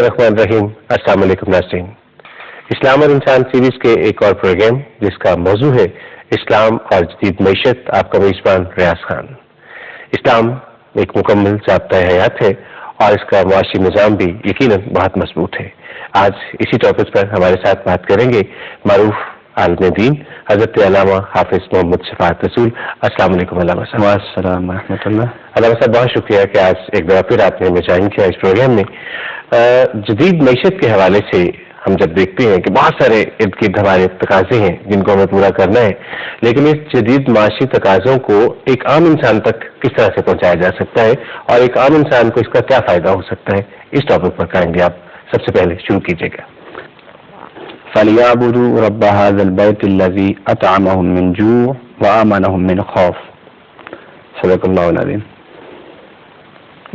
बिस्मिल्लाहिर्रहमानिर्रहीम। अस्सलाम वालेकुम नाज़रीन। इस्लाम और इंसान सीरीज के एक और प्रोग्राम जिसका मौजू है इस्लाम और जदीद मईशत, आपका मेजबान रियाज खान। इस्लाम एक मुकम्मल ज़ाब्ता हयात है और इसका मुआशी निज़ाम भी यकीनन बहुत मजबूत है। आज इसी टॉपिक पर हमारे साथ बात करेंगे मारूफ आलिम दीन हज़रत अल्लामा हाफिज मोहम्मद शफाअत रसूल। अस्सलाम वालेकुम अल्लामा साहब। अस्सलाम रहमतुल्लाह। अल्लामा साहब, बहुत शुक्रिया कि आज एक बार फिर आपने हमें ज्वाइन किया इस प्रोग्राम में। जदीद मईशत के हवाले से हम जब देखते हैं कि बहुत सारे इर्द गिर्द हमारे तकाजे हैं जिनको हमें पूरा करना है, लेकिन इस जदीद माशी तकाजों को एक आम इंसान तक किस तरह से पहुंचाया जा सकता है और एक आम इंसान को इसका क्या फायदा हो सकता है, इस टॉपिक पर कहेंगे। आप सबसे पहले शुरू कीजिएगा। फलियाबुदू रब्ब हाज़िल बैतिल्लज़ी अतअमहुम मिन जू' व आमनहुम मिन खौफ। सदक़ल्लाहुल अज़ीम।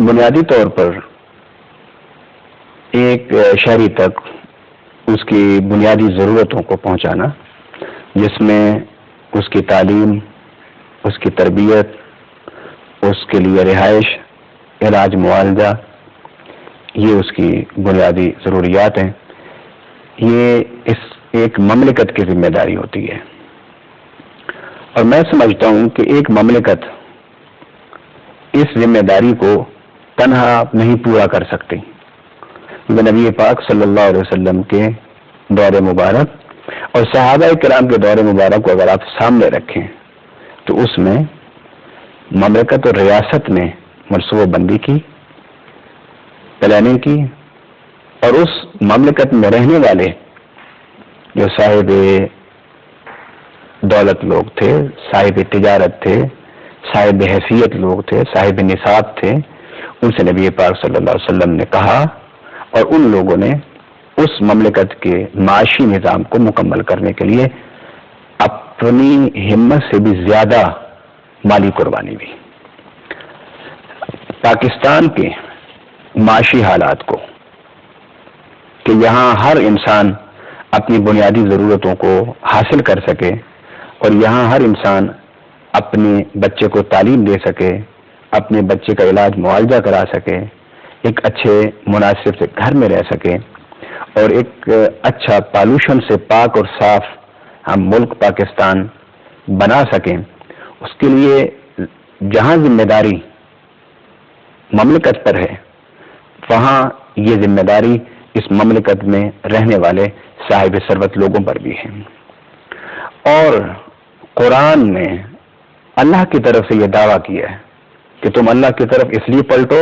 बुनियादी तौर पर एक शहरी तक उसकी बुनियादी ज़रूरतों को पहुंचाना, जिसमें उसकी तालीम, उसकी तरबियत, उसके लिए रिहाइश, इलाज, मुआलजा, ये उसकी बुनियादी ज़रूरियात हैं। ये इस एक ममलिकत की जिम्मेदारी होती है और मैं समझता हूँ कि एक ममलिकत इस जिम्मेदारी को तन्हा नहीं पूरा कर सकती। नबी पाक सल्लल्लाहु अलैहि वसल्लम के दौर मुबारक और सहाबा किराम के दौर मुबारक को अगर आप सामने रखें तो उसमें ममलिकत और रियासत ने मनसूबाबंदी की, प्लानिंग की और उस ममलिकत में रहने वाले जो साहिब दौलत लोग थे, साहिब तिजारत थे, साहिब हैसियत लोग थे, साहिब निसाब थे, उनसे नबी पाक सल्लल्लाहु अलैहि वसल्लम ने कहा और उन लोगों ने उस ममलिकत के माशी निज़ाम को मुकम्मल करने के लिए अपनी हिम्मत से भी ज्यादा माली कुर्बानी दी। पाकिस्तान के माशी हालात को कि यहाँ हर इंसान अपनी बुनियादी ज़रूरतों को हासिल कर सके और यहाँ हर इंसान अपने बच्चे को तालीम दे सके, अपने बच्चे का इलाज मुआवजा करा सके, एक अच्छे मुनासिब से घर में रह सके और एक अच्छा पॉल्यूशन से पाक और साफ हम मुल्क पाकिस्तान बना सकें, उसके लिए जहाँ जिम्मेदारी ममलिकत पर है वहाँ ये जिम्मेदारी इस ममलिकत में रहने वाले साहिब सरवत लोगों पर भी है। और कुरान ने अल्लाह की तरफ से यह दावा किया है कि तुम अल्लाह की तरफ इसलिए पलटो,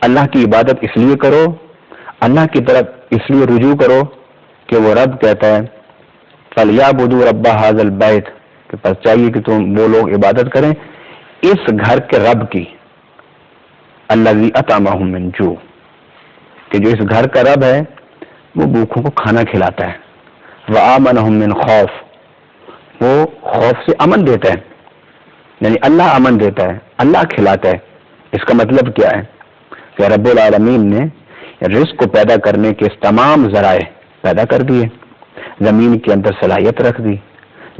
अल्लाह की इबादत इसलिए करो, अल्लाह की तरफ इसलिए रुजू करो कि वो रब कहता है फलियाबुदू रब्ब हाज़िल बैत, कि बस चाहिए कि तुम वो लोग इबादत करें इस घर के रब की, अल्लज़ी अतअमहुम मिन जू', कि जो इस घर का रब है वो भूखों को खाना खिलाता है, व आमनहुम मिन खौफ, वो खौफ से अमन देता है, यानी अल्लाह अमन देता है, अल्लाह खिलाता है। इसका मतलब क्या है कि रब्बुल आलमीन ने रिज़्क़ को पैदा करने के तमाम ज़राए पैदा कर दिए, ज़मीन के अंदर सलाहियत रख दी,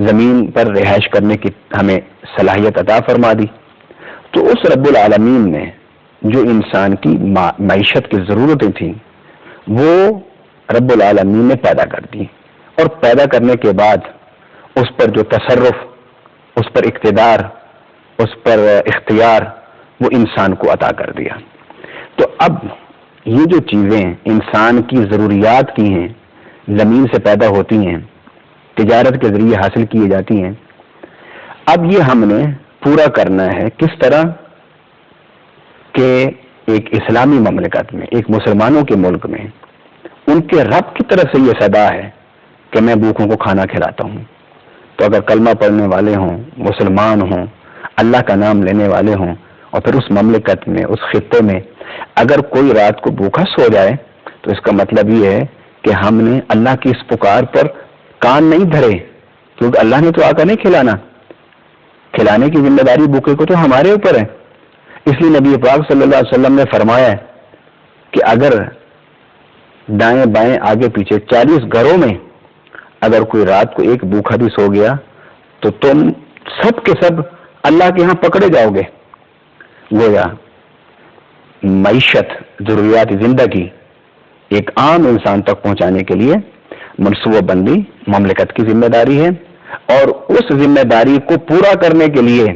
ज़मीन पर रिहाइश करने की हमें सलाहियत अता फरमा दी। तो उस रब्बुल आलमीन ने जो इंसान की मईशत की ज़रूरतें थी वो रब्बुल आलमीन ने पैदा कर दी और पैदा करने के बाद उस पर जो तसर्रुफ, उस पर इक़्तिदार, उस पर इख्तियार वो इंसान को अता कर दिया। तो अब ये जो चीज़ें इंसान की ज़रूरियात की हैं, ज़मीन से पैदा होती हैं, तिजारत के ज़रिए हासिल की जाती हैं, अब ये हमने पूरा करना है किस तरह के एक इस्लामी ममलिकत में, एक मुसलमानों के मुल्क में उनके रब की तरफ से ये सदा है कि मैं भूखों को खाना खिलाता हूँ। तो अगर कलमा पढ़ने वाले हों, मुसलमान हों, अल्लाह का नाम लेने वाले हों और फिर उस ममलिकत में, उस खित्ते में अगर कोई रात को भूखा सो जाए तो इसका मतलब ये है कि हमने अल्लाह की इस पुकार पर कान नहीं धरे, क्योंकि अल्लाह ने तो आकर नहीं खिलाना, खिलाने की जिम्मेदारी भूखे को तो हमारे ऊपर है। इसलिए नबी पाक सल्लल्लाहु अलैहि वसल्लम ने फरमाया है कि अगर दाएं बाएं आगे पीछे 40 घरों में अगर कोई रात को एक भूखा भी सो गया तो तुम सब के सब अल्लाह के यहाँ पकड़े जाओगे। गोया मईशत, जरूरियात जिंदगी ایک عام انسان تک پہنچانے کے لیے منصوبہ بندی مملکت کی ذمہ داری ہے، اور اس ذمہ داری کو پورا کرنے کے لیے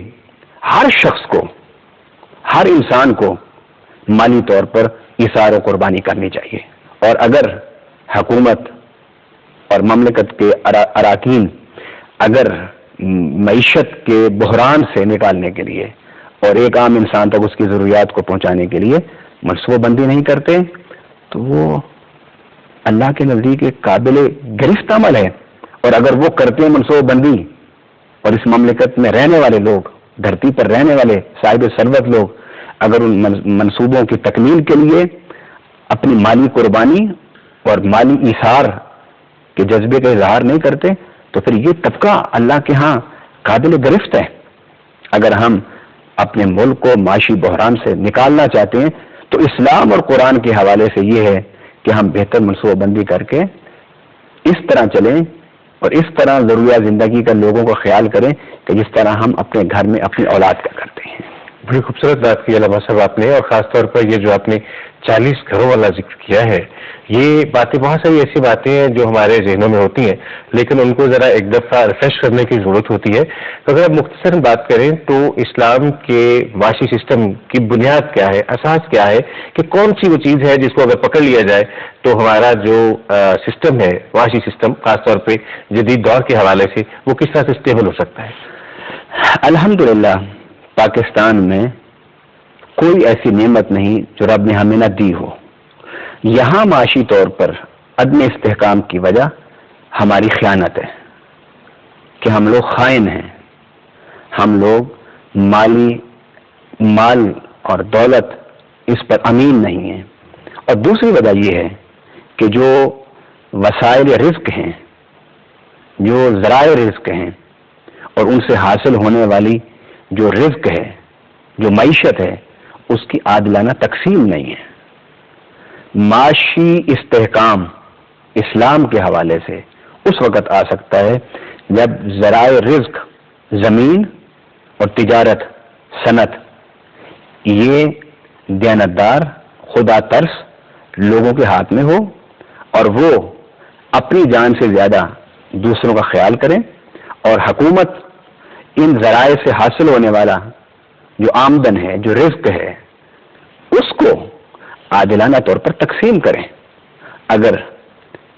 ہر شخص کو، ہر انسان کو مالی طور پر ایثار و قربانی کرنی چاہیے۔ اور اگر حکومت اور مملکت کے اراکین اگر معیشت کے بحران سے نکالنے کے لیے اور ایک عام انسان تک اس کی ضروریات کو پہنچانے کے لیے منصوبہ بندی نہیں کرتے تو وہ اللہ کے نزدیک ایک قابل گرفت عمل ہے۔ اور اگر وہ کرتے ہیں منصوبہ بندی اور اس مملکت میں رہنے والے لوگ، دھرتی پر رہنے والے صاحب ثروت لوگ اگر ان منصوبوں کی تکمیل کے لیے اپنی مالی قربانی اور مالی ایثار کے جذبے کا اظہار نہیں کرتے تو پھر یہ طبقہ اللہ کے ہاں قابل گرفت ہے۔ اگر ہم اپنے ملک کو معاشی بحران سے نکالنا چاہتے ہیں تو اسلام اور قرآن کے حوالے سے یہ ہے کہ ہم بہتر منصوبہ بندی کر کے اس طرح چلیں اور اس طرح ضروریات زندگی کا لوگوں کا خیال کریں کہ جس طرح ہم اپنے گھر میں اپنی اولاد کا کرتے ہیں۔ بڑی خوبصورت بات کی علامہ صاحب آپ نے، اور خاص طور پر یہ جو آپ نے 40 گھروں والا ذکر کیا ہے، یہ باتیں بہت ساری ایسی باتیں ہیں جو ہمارے ذہنوں میں ہوتی ہیں لیکن ان کو ذرا ایک دفعہ ریفریش کرنے کی ضرورت ہوتی ہے۔ تو اگر آپ مختصراً بات کریں تو اسلام کے معاشی سسٹم کی بنیاد کیا ہے، اساس کیا ہے، کہ کون سی وہ چیز ہے جس کو اگر پکڑ لیا جائے تو ہمارا جو سسٹم ہے، معاشی سسٹم خاص طور پہ جدید دور کے حوالے سے، وہ کس طرح سے اسٹیبل ہو سکتا ہے؟ الحمدللہ پاکستان میں کوئی ایسی نعمت نہیں جو رب نے ہمیں نہ دی ہو۔ یہاں معاشی طور پر عدم استحکام کی وجہ ہماری خیانت ہے کہ ہم لوگ خائن ہیں، ہم لوگ مال اور دولت اس پر امین نہیں ہیں، اور دوسری وجہ یہ ہے کہ جو وسائل رزق ہیں، جو ذرائع رزق ہیں اور ان سے حاصل ہونے والی جو رزق ہے، جو معیشت ہے، اس کی عادلانہ تقسیم نہیں ہے۔ معاشی استحکام اسلام کے حوالے سے اس وقت آ سکتا ہے جب ذرائع رزق، زمین اور تجارت، صنعت، یہ دیانتدار، خدا ترس لوگوں کے ہاتھ میں ہو اور وہ اپنی جان سے زیادہ دوسروں کا خیال کریں، اور حکومت ان ذرائع سے حاصل ہونے والا جو آمدن ہے، جو رزق ہے، اس کو عادلانہ طور پر تقسیم کریں۔ اگر